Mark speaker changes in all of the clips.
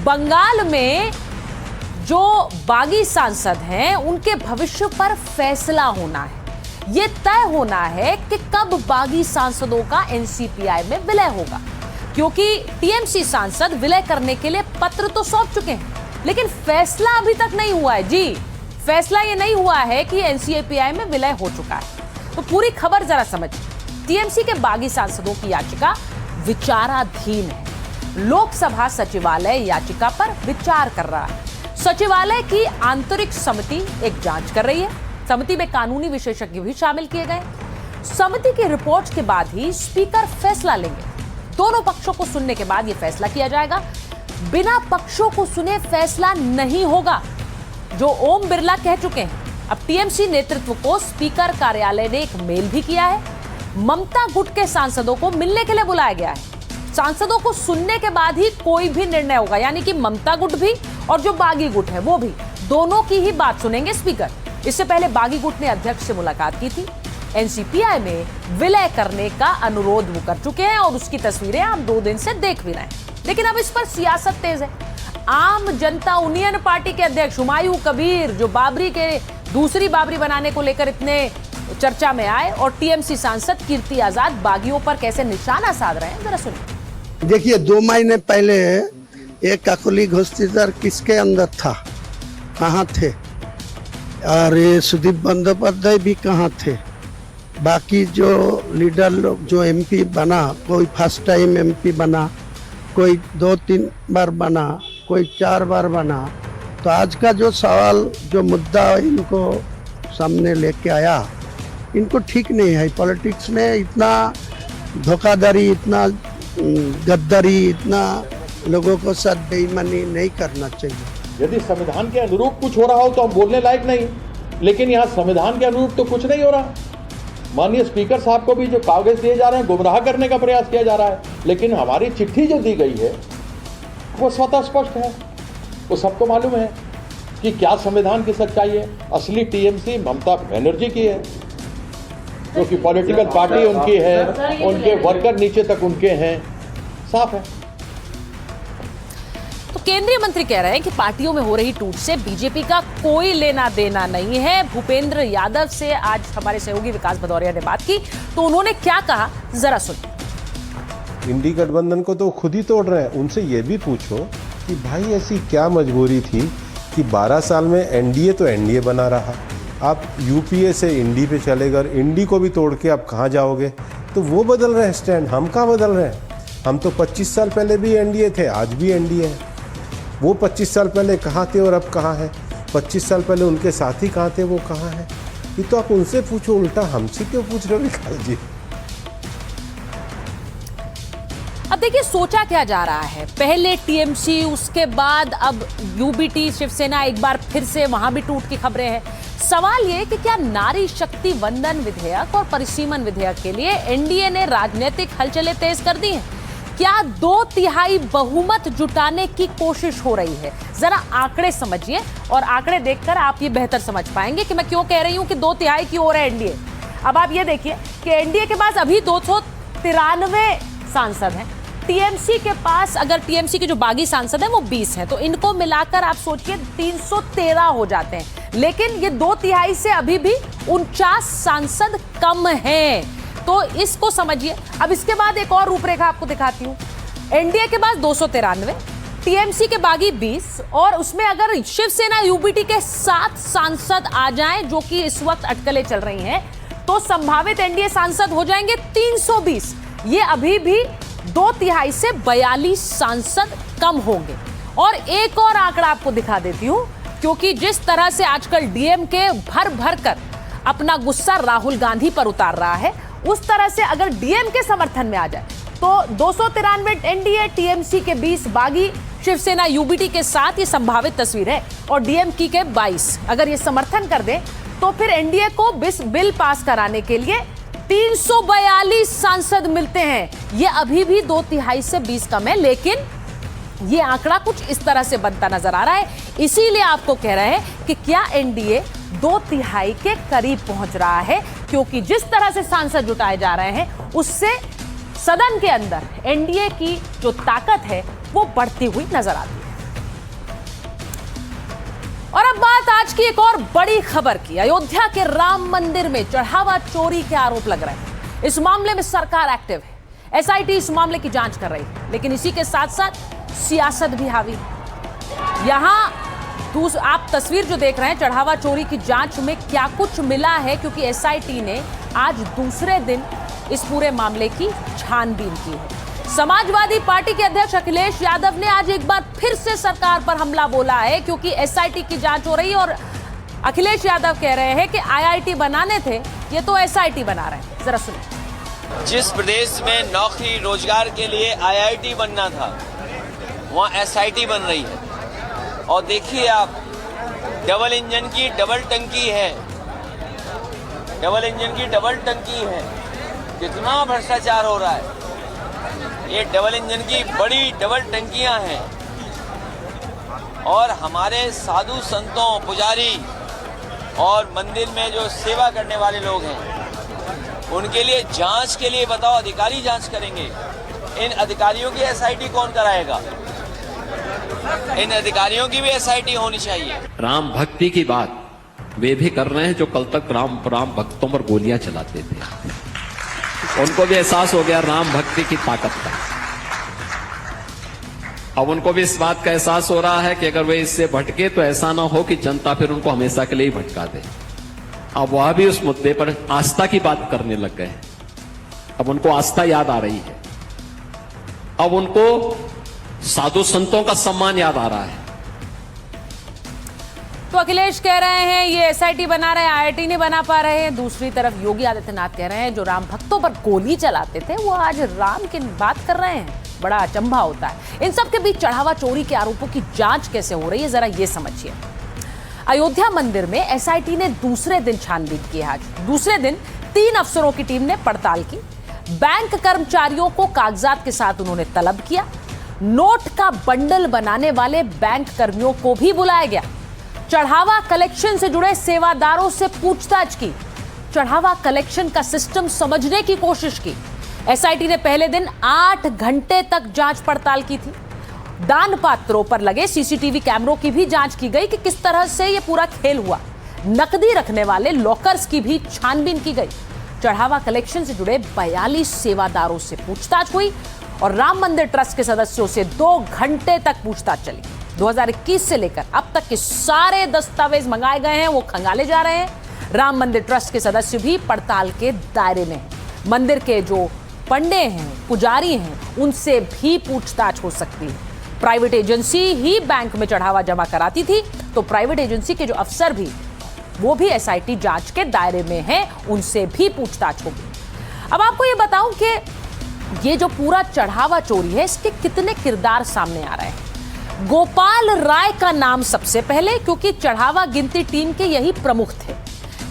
Speaker 1: बंगाल में जो बागी सांसद हैं उनके भविष्य पर फैसला होना है। यह तय होना है कि कब बागी सांसदों का एनसीपीआई में विलय होगा, क्योंकि टीएमसी सांसद विलय करने के लिए पत्र तो सौंप चुके हैं, लेकिन फैसला अभी तक नहीं हुआ है। जी, फैसला यह नहीं हुआ है कि एनसीपीआई में विलय हो चुका है। तो पूरी खबर जरा समझिए। टीएमसी के बागी सांसदों की याचिका विचाराधीन है। लोकसभा सचिवालय याचिका पर विचार कर रहा है। सचिवालय की आंतरिक समिति एक जांच कर रही है। समिति में कानूनी विशेषज्ञ भी शामिल किए गए। समिति की रिपोर्ट के बाद ही स्पीकर फैसला लेंगे। दोनों पक्षों को सुनने के बाद यह फैसला किया जाएगा। बिना पक्षों को सुने फैसला नहीं होगा, जो ओम बिरला कह चुके हैं। अब टीएमसी नेतृत्व को स्पीकर कार्यालय ने एक मेल भी किया है। ममता गुट के सांसदों को मिलने के लिए बुलाया गया है। सांसदों को सुनने के बाद ही कोई भी निर्णय होगा, यानी कि ममता गुट भी और जो बागी गुट है वो भी, दोनों की ही बात सुनेंगे स्पीकर। इससे पहले बागी गुट ने अध्यक्ष से मुलाकात की थी। एनसीपीआई में विलय करने का अनुरोध वो कर चुके हैं और उसकी तस्वीरें आप 2 दिन से देख भी रहे हैं। लेकिन अब इस पर सियासत तेज है। आम जनता यूनियन पार्टी के अध्यक्ष हुमायूं कबीर, जो बाबरी के दूसरी बाबरी बनाने को लेकर इतने चर्चा में आए, और टीएमसी सांसद कीर्ति आजाद बागियों पर कैसे निशाना साध रहे हैं, जरा सुनिए।
Speaker 2: देखिए, 2 महीने पहले ये काकोली घोस्तीदार किसके अंदर था, कहाँ थे, और ये सुदीप बंदोपाध्याय भी कहाँ थे। बाकी जो लीडर लोग, जो एमपी बना, कोई फर्स्ट टाइम एमपी बना, कोई 2-3 बार बना, कोई 4 बार बना। तो आज का जो सवाल, जो मुद्दा इनको सामने लेके आया, इनको ठीक नहीं है। पॉलिटिक्स में इतना धोखाधड़ी, इतना गद्दारी, इतना लोगों को साथ बेईमानी नहीं करना चाहिए।
Speaker 3: यदि संविधान के अनुरूप कुछ हो रहा हो तो हम बोलने लायक नहीं, लेकिन यहाँ संविधान के अनुरूप तो कुछ नहीं हो रहा। माननीय स्पीकर साहब को भी जो कागज दिए जा रहे हैं, गुमराह करने का प्रयास किया जा रहा है। लेकिन हमारी चिट्ठी जो दी गई है वो स्वतः स्पष्ट है, वो सबको मालूम है कि क्या संविधान की सच्चाई है। असली टीएमसी ममता बनर्जी की है, जो कि पॉलिटिकल पार्टी उनकी है, उनके वर्कर नीचे तक उनके हैं, साफ है।
Speaker 1: तो केंद्रीय मंत्री कह रहे हैं कि पार्टियों में हो रही टूट से बीजेपी का कोई लेना देना नहीं है। भूपेंद्र यादव से आज हमारे सहयोगी विकास भदौरिया ने बात की, तो उन्होंने क्या कहा, जरा सुनिए।
Speaker 4: इंडी गठबंधन को तो खुद ही तोड़ रहे हैं। उनसे ये भी पूछो कि भाई ऐसी क्या मजबूरी थी कि 12 साल में एनडीए तो एनडीए बना रहा, आप यूपीए से इंडी पे चले गए, इंडी को भी तोड़ के आप कहाँ जाओगे। तो वो बदल रहे हैं स्टैंड, हम कहाँ बदल रहे हैं। हम तो 25 साल पहले भी एनडीए थे, आज भी एनडीए है। वो 25 साल पहले कहाँ थे और अब कहाँ है। 25 साल पहले उनके साथी कहाँ थे, वो कहाँ है। ये तो आप उनसे पूछो, उल्टा हमसे क्यों पूछ रहे हो विकास जी।
Speaker 1: अब देखिए सोचा क्या जा रहा है। पहले टीएमसी, उसके बाद अब यूबीटी, शिवसेना, एक बार फिर से वहां भी टूट की खबरें हैं। सवाल ये कि क्या नारी शक्ति वंदन विधेयक और परिसीमन विधेयक के लिए एनडीए ने राजनीतिक हलचलें तेज कर दी हैं? क्या 2/3 बहुमत जुटाने की कोशिश हो रही है? जरा आंकड़े समझिए और आंकड़े देखकर आप ये बेहतर समझ पाएंगे कि मैं क्यों कह रही हूं कि 2/3 की ओर है एनडीए। अब आप ये देखिए कि एनडीए के पास अभी 293 सांसद हैं। टीएमसी के पास, अगर टीएमसी के जो बागी सांसद हैं वो 20 हैं, तो इनको मिलाकर आप सोचिए 313 हो जाते हैं। लेकिन ये 2/3 से अभी भी 49 सांसद कम हैं। तो इसको समझिए। अब इसके बाद एक और रूपरेखा आपको दिखाती हूं। एनडीए के पास 293, टीएमसी के बागी 20, और उसमें अगर शिवसेना यूबीटी के 7 सांसद आ जाएं, जो कि इस वक्त अटकलें चल रही हैं, तो संभावित एनडीए सांसद हो जाएंगे 320। ये अभी भी 2/3 से 42 सांसद कम होंगे। और एक और आंकड़ा आपको दिखा देती हूं, क्योंकि जिस तरह से आजकल डीएमके भर भर कर अपना गुस्सा राहुल गांधी पर उतार रहा है, उस तरह से अगर डीएमके समर्थन में आ जाए तो 293 एनडीए, टीएमसी के 20 बागी, शिवसेना यूबीटी के 7 ये संभावित तस्वीर है, और डीएमके के 22 अगर ये समर्थन कर दे तो फिर एनडीए को बिल पास कराने के लिए 342 सांसद मिलते हैं। ये अभी भी 2/3 से 20 कम है, लेकिन ये आंकड़ा कुछ इस तरह से बनता नजर आ रहा है। इसीलिए आपको कह रहे हैं कि क्या एनडीए 2/3 के करीब पहुंच रहा है, क्योंकि जिस तरह से सांसद जुटाए जा रहे हैं उससे सदन के अंदर एनडीए की जो ताकत है वो बढ़ती हुई नजर आती है। और अब बात आज की एक और बड़ी खबर की। अयोध्या के राम मंदिर में चढ़ावा चोरी के आरोप लग रहे हैं। इस मामले में सरकार एक्टिव है, एसआईटी इस मामले की जांच कर रही है, लेकिन इसी के साथ साथ सियासत भी हावी है। यहां आप तस्वीर जो देख रहे हैं, चढ़ावा चोरी की जांच में क्या कुछ मिला है, क्योंकि एसआईटी ने आज दूसरे दिन इस पूरे मामले की छानबीन की है। समाजवादी पार्टी के अध्यक्ष अखिलेश यादव ने आज एक बार फिर से सरकार पर हमला बोला है, क्योंकि एसआईटी की जांच हो रही है और अखिलेश यादव कह रहे हैं कि आईआईटी बनाने थे, ये तो एसआईटी बना रहे हैं। जरा सुनिए।
Speaker 5: जिस प्रदेश में नौकरी रोजगार के लिए आईआईटी बनना था, वहाँ एसआईटी बन रही है। और देखिए आप, डबल इंजन की डबल टंकी है, डबल इंजन की डबल टंकी है। कितना भ्रष्टाचार हो रहा है। ये डबल इंजन की बड़ी डबल टंकियां हैं और हमारे साधु संतों, पुजारी और मंदिर में जो सेवा करने वाले लोग हैं, उनके लिए जांच के लिए बताओ, अधिकारी जांच करेंगे। इन अधिकारियों की एसआईटी कौन कराएगा? इन अधिकारियों की भी एसआईटी होनी चाहिए।
Speaker 6: राम भक्ति की बात वे भी कर रहे हैं जो कल तक राम भक्तों पर गोलियां चलाते थे। उनको भी एहसास हो गया राम भक्ति की ताकत का। अब उनको भी इस बात का एहसास हो रहा है कि अगर वे इससे भटके तो ऐसा ना हो कि जनता फिर उनको हमेशा के लिए ही भटका दे। अब वह भी उस मुद्दे पर आस्था की बात करने लग गए। अब उनको आस्था याद आ रही है। अब उनको साधु संतों का सम्मान याद आ रहा है।
Speaker 1: तो अखिलेश कह रहे हैं ये एसआईटी बना रहे हैं, आईआईटी नहीं बना पा रहे हैं। दूसरी तरफ योगी आदित्यनाथ कह रहे हैं जो राम भक्तों पर गोली चलाते थे वो आज राम की बात कर रहे हैं। बड़ा अचंभा होता है। इन सब के बीच चढ़ावा चोरी के आरोपों की जांच कैसे हो रही है, जरा ये समझिए। अयोध्या मंदिर में एसआईटी ने दूसरे दिन छानबीन की। आज दूसरे दिन 3 अफसरों की टीम ने पड़ताल की। बैंक कर्मचारियों को कागजात के साथ उन्होंने तलब किया। नोट का बंडल बनाने वाले बैंक कर्मियों को भी बुलाया गया। चढ़ावा कलेक्शन से जुड़े सेवादारों से पूछताछ की। चढ़ावा कलेक्शन का सिस्टम समझने की कोशिश की। एसआईटी ने पहले दिन 8 घंटे तक जांच पड़ताल की थी। दान पात्रों पर लगे सीसीटीवी कैमरों की भी जांच की गई कि किस तरह से यह पूरा खेल हुआ। नकदी रखने वाले लॉकर्स की भी छानबीन की गई। चढ़ावा कलेक्शन से जुड़े 42 सेवादारों से पूछताछ हुई और राम मंदिर ट्रस्ट के सदस्यों से 2 घंटे तक पूछताछ चली। 2021 से लेकर अब तक के सारे दस्तावेज मंगाए गए हैं, वो खंगाले जा रहे हैं। राम मंदिर ट्रस्ट के सदस्य भी पड़ताल के दायरे में हैं। मंदिर के जो पंडे हैं, पुजारी हैं, उनसे भी पूछताछ हो सकती है। प्राइवेट एजेंसी ही बैंक में चढ़ावा जमा कराती थी, तो प्राइवेट एजेंसी के जो अफसर भी, वो भी एसआईटी जांच के दायरे में हैं, उनसे भी पूछताछ होगी। अब आपको ये बताऊं कि ये जो पूरा चढ़ावा चोरी है, इसके कितने किरदार सामने आ रहे हैं। गोपाल राय का नाम सबसे पहले, क्योंकि चढ़ावा गिनती टीम के यही प्रमुख थे।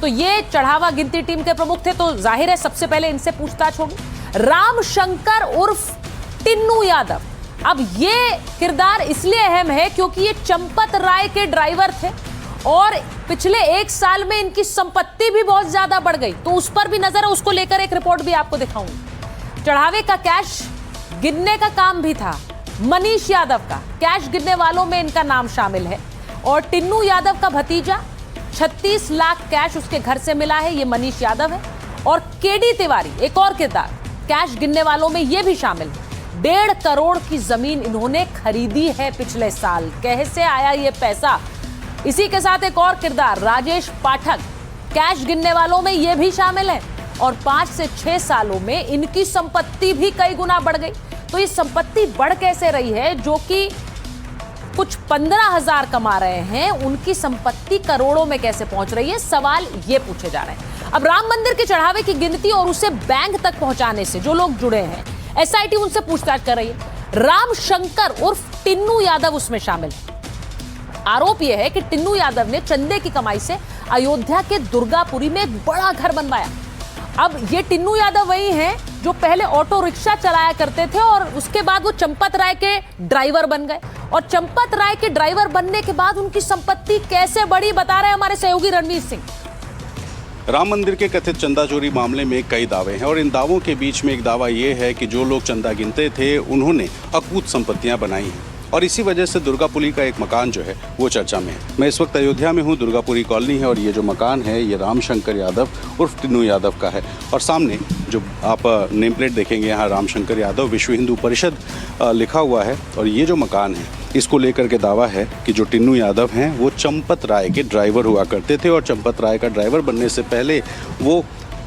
Speaker 1: तो ये चढ़ावा गिनती टीम के प्रमुख थे, तो जाहिर है सबसे पहले इनसे पूछताछ होगी। राम शंकर उर्फ टिन्नू यादव, अब ये किरदार इसलिए अहम है क्योंकि ये चंपत राय के ड्राइवर थे और पिछले 1 साल में इनकी संपत्ति भी बहुत ज्यादा बढ़ गई, तो उस पर भी नजर है। उसको लेकर एक रिपोर्ट भी आपको दिखाऊंगी। चढ़ावे का कैश गिनने का काम भी था मनीष यादव का। कैश गिनने वालों में इनका नाम शामिल है। और टिन्नू यादव का भतीजा, 36 लाख कैश उसके घर से मिला है, ये मनीष यादव है। और केडी तिवारी, एक और किरदार, कैश गिनने वालों में ये भी शामिल है। 1.5 करोड़ की जमीन इन्होंने खरीदी है पिछले साल। कैसे आया ये पैसा? इसी के साथ एक और किरदार, राजेश पाठक, कैश गिनने वालों में ये भी शामिल है। और 5 से 6 सालों में इनकी संपत्ति भी कई गुना बढ़ गई। तो ये संपत्ति बढ़ कैसे रही है? जो कि कुछ 15,000 कमा रहे हैं, उनकी संपत्ति करोड़ों में कैसे पहुंच रही है? सवाल ये पूछे जा रहे हैं। अब राम मंदिर के चढ़ावे की गिनती और उसे बैंक तक पहुंचाने से जो लोग जुड़े हैं, एसआईटी उनसे पूछताछ कर रही है। राम शंकर उर्फ टिन्नू यादव उसमें शामिल है। आरोप यह है कि टिन्नू यादव ने चंदे की कमाई से अयोध्या के दुर्गापुरी में एक बड़ा घर बनवाया। अब ये टिन्नू यादव वही हैं जो पहले ऑटो रिक्शा चलाया करते थे और उसके बाद वो चंपत राय के ड्राइवर बन गए। और चंपत राय के ड्राइवर बनने के बाद उनकी संपत्ति कैसे बढ़ी, बता रहे हमारे सहयोगी रणवीर सिंह।
Speaker 7: राम मंदिर के कथित चंदा चोरी मामले में कई दावे हैं और इन दावों के बीच में एक दावा ये है कि जो लोग चंदा गिनते थे उन्होंने अकूत संपत्तियां बनाई हैं और इसी वजह से दुर्गापुरी का एक मकान जो है वो चर्चा में है। मैं इस वक्त अयोध्या में हूँ, दुर्गापुरी कॉलोनी है और ये जो मकान है ये रामशंकर यादव उर्फ टिन्नू यादव का है। और सामने जो आप नेम प्लेट देखेंगे यहाँ रामशंकर यादव विश्व हिंदू परिषद लिखा हुआ है। और ये जो मकान है इसको लेकर के दावा है कि जो टिन्नू यादव हैं वो चंपत राय के ड्राइवर हुआ करते थे और चंपत राय का ड्राइवर बनने से पहले वो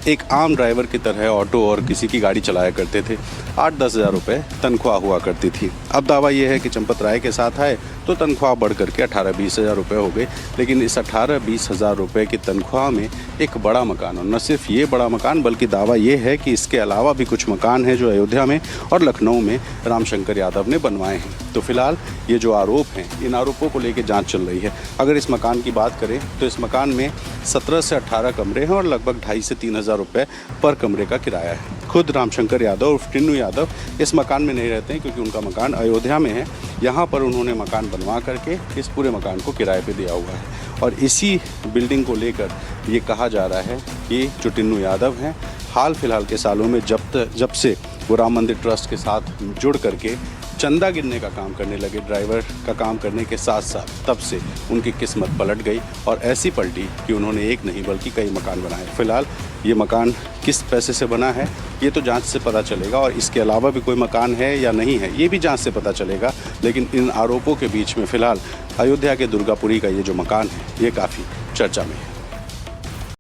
Speaker 7: एक आम ड्राइवर की तरह ऑटो और किसी की गाड़ी चलाया करते थे। 8-10 हज़ार रुपये तनख्वाह हुआ करती थी। अब दावा ये है कि चंपत राय के साथ आए तो तनख्वाह बढ़ करके 18-20 हज़ार रुपये हो गई। लेकिन इस 18-20 हज़ार रुपये की तनख्वाह में एक बड़ा मकान, और न सिर्फ ये बड़ा मकान बल्कि दावा ये है कि इसके अलावा भी कुछ मकान हैं जो अयोध्या में और लखनऊ में रामशंकर यादव ने बनवाए हैं। तो फिलहाल ये जो आरोप हैं इन आरोपों को लेकर जांच चल रही है। अगर इस मकान की बात करें तो इस मकान में 17 से 18 कमरे हैं और लगभग 2,500 से 3,000 रुपये पर कमरे का किराया है। खुद रामशंकर यादव और टिन्नू यादव इस मकान में नहीं रहते हैं क्योंकि उनका मकान अयोध्या में है। यहाँ पर उन्होंने मकान बनवा करके इस पूरे मकान को किराए पे दिया हुआ है। और इसी बिल्डिंग को लेकर ये कहा जा रहा है कि जो टिन्नू यादव हैं हाल फिलहाल के सालों में जब से वो राम मंदिर ट्रस्ट के साथ जुड़ करके चंदा गिनने का काम करने लगे, ड्राइवर का काम करने के साथ साथ, तब से उनकी किस्मत पलट गई और ऐसी पलटी कि उन्होंने एक नहीं बल्कि कई मकान बनाए। फिलहाल ये मकान किस पैसे से बना है ये तो जांच से पता चलेगा और इसके अलावा भी कोई मकान है या नहीं है ये भी जांच से पता चलेगा। लेकिन इन आरोपों के बीच में फिलहाल अयोध्या के दुर्गापुरी का ये जो मकान है ये काफ़ी चर्चा में है।